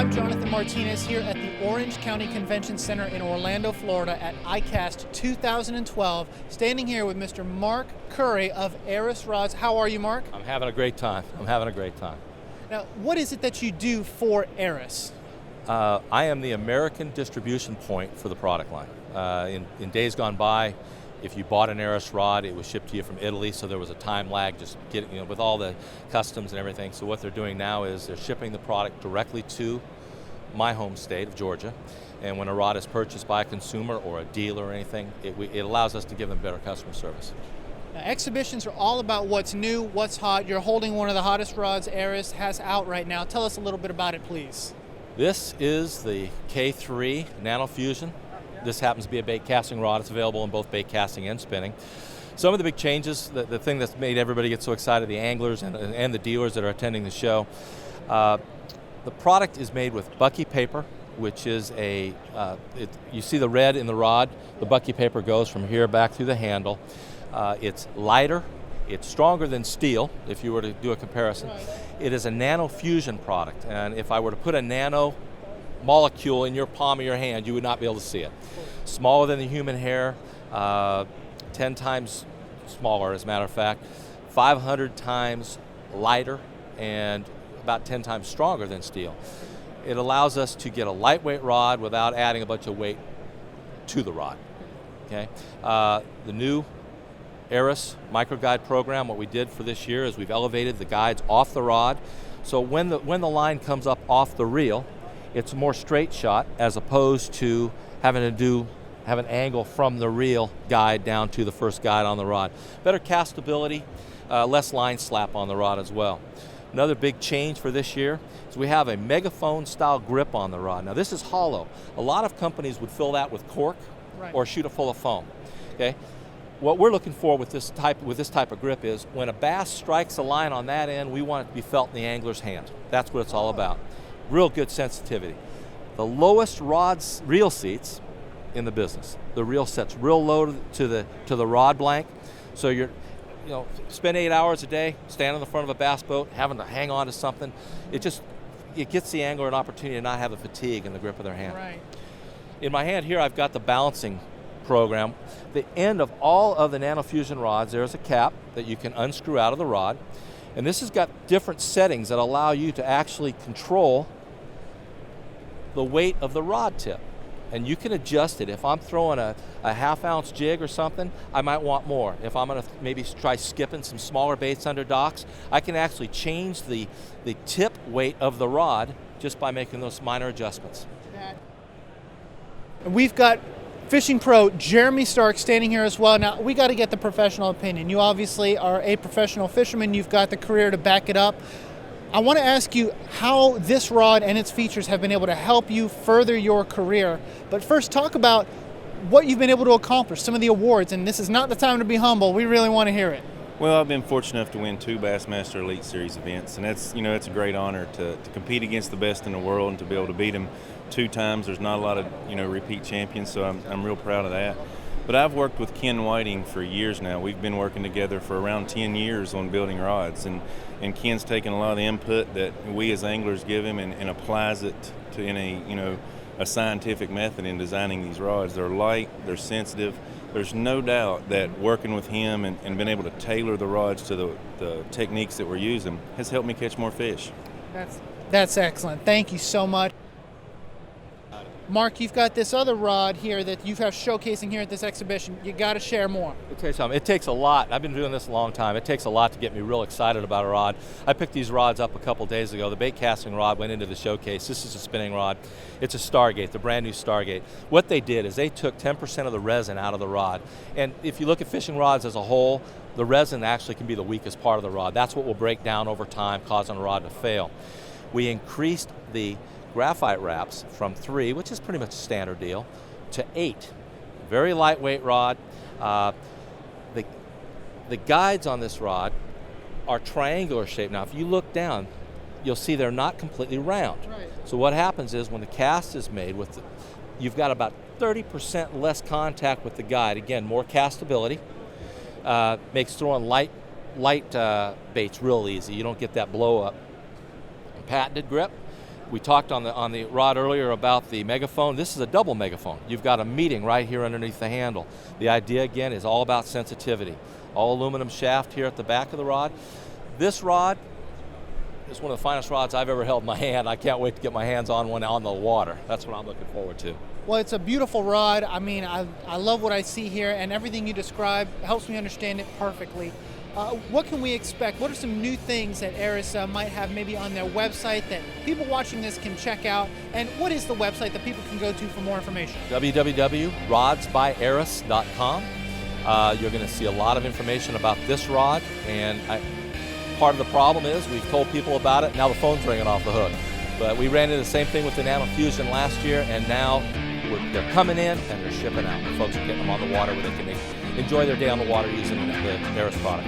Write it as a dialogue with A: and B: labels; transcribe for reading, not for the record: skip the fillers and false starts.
A: I'm Jonathan Martinez here at the Orange County Convention Center in Orlando, Florida at ICAST 2012, standing here with Mr. Mark Curry of Airrus Rods. How are you, Mark?
B: I'm having a great time.
A: Now, what is it that you do for Airrus?
B: I am the American distribution point for the product line. In days gone by, if you bought an Airrus rod, it was shipped to you from Italy, so there was a time lag just getting, with all the customs and everything. So what they're doing now is they're shipping the product directly to my home state of Georgia. And when a rod is purchased by a consumer or a dealer or anything, it allows us to give them better customer service.
A: Now, exhibitions are all about what's new, what's hot. You're holding one of the hottest rods Airrus has out right now. Tell us a little bit about it, please.
B: This is the K3 Nano Fusion. This happens to be a bait casting rod. It's available in both bait casting and spinning. Some of the big changes, the thing that's made everybody get so excited, the anglers and the dealers that are attending the show, the product is made with bucky paper, which is you see the red in the rod, the bucky paper goes from here back through the handle. It's lighter, it's stronger than steel, if you were to do a comparison. It is a nano fusion product, and if I were to put a nano molecule in your palm of your hand, you would not be able to see it. Smaller than the human hair, 10 times smaller as a matter of fact, 500 times lighter, and about 10 times stronger than steel. It allows us to get a lightweight rod without adding a bunch of weight to the rod. Okay, the new Airrus micro guide program, what we did for this year is we've elevated the guides off the rod, so when the line comes up off the reel, it's a more straight shot as opposed to having to have an angle from the reel guide down to the first guide on the rod. Better castability, less line slap on the rod as well. Another big change for this year is we have a megaphone style grip on the rod. Now this is hollow. A lot of companies would fill that with cork or shoot it full of foam. Okay? What we're looking for with this type of grip is when a bass strikes a line on that end, we want it to be felt in the angler's hand. That's what it's all about. Real good sensitivity. The lowest reel seats in the business. The reel sets real low to the rod blank, so spend 8 hours a day standing in the front of a bass boat, having to hang on to something. It gets the angler an opportunity to not have the fatigue in the grip of their hand.
A: Right.
B: In my hand here, I've got the balancing program. The end of all of the Nano Fusion rods, there's a cap that you can unscrew out of the rod. And this has got different settings that allow you to actually control the weight of the rod tip. And you can adjust it. If I'm throwing a half-ounce jig or something, I might want more. If I'm going to maybe try skipping some smaller baits under docks, I can actually change the tip weight of the rod just by making those minor adjustments.
A: We've got fishing pro Jeremy Stark standing here as well. Now, we got to get the professional opinion. You obviously are a professional fisherman. You've got the career to back it up. I want to ask you how this rod and its features have been able to help you further your career. But first, talk about what you've been able to accomplish, some of the awards, and this is not the time to be humble. We really want to hear it.
C: Well, I've been fortunate enough to win 2 Bassmaster Elite Series events, and it's a great honor to compete against the best in the world and to be able to beat them 2 times. There's not a lot of repeat champions, so I'm real proud of that. But I've worked with Ken Whiting for years now. We've been working together for around 10 years on building rods, and Ken's taken a lot of the input that we as anglers give him and applies it to in a scientific method in designing these rods. They're light, they're sensitive. There's no doubt that working with him and being able to tailor the rods to the techniques that we're using has helped me catch more fish.
A: That's excellent. Thank you so much. Mark, you've got this other rod here that you have showcasing here at this exhibition. You got to share more.
B: I'll tell you something, it takes a lot. I've been doing this a long time. It takes a lot to get me real excited about a rod. I picked these rods up a couple days ago. The bait casting rod went into the showcase. This is a spinning rod. It's a Stargate, the brand new Stargate. What they did is they took 10% of the resin out of the rod. And if you look at fishing rods as a whole, the resin actually can be the weakest part of the rod. That's what will break down over time, causing a rod to fail. We increased the graphite wraps from 3, which is pretty much a standard deal, to 8. Very lightweight rod. The guides on this rod are triangular shaped. Now, if you look down, you'll see they're not completely round.
A: Right.
B: So what happens is when the cast is made, you've got about 30% less contact with the guide. Again, more castability. Makes throwing light baits real easy. You don't get that blow up. Patented grip. We talked on the rod earlier about the megaphone. This is a double megaphone. You've got a meeting right here underneath the handle. The idea, again, is all about sensitivity. All aluminum shaft here at the back of the rod. This rod is one of the finest rods I've ever held in my hand. I can't wait to get my hands on one on the water. That's what I'm looking forward to.
A: Well, it's a beautiful rod. I mean, I love what I see here, and everything you describe helps me understand it perfectly. What can we expect? What are some new things that Airrus might have maybe on their website that people watching this can check out? And what is the website that people can go to for more information?
B: www.rodsbyairrus.com. You're going to see a lot of information about this rod, and part of the problem is we've told people about it, now the phone's ringing off the hook. But we ran into the same thing with the Nano Fusion last year, and now they're coming in and they're shipping out. The folks are getting them on the water where they can enjoy their day on the water using the Airrus product.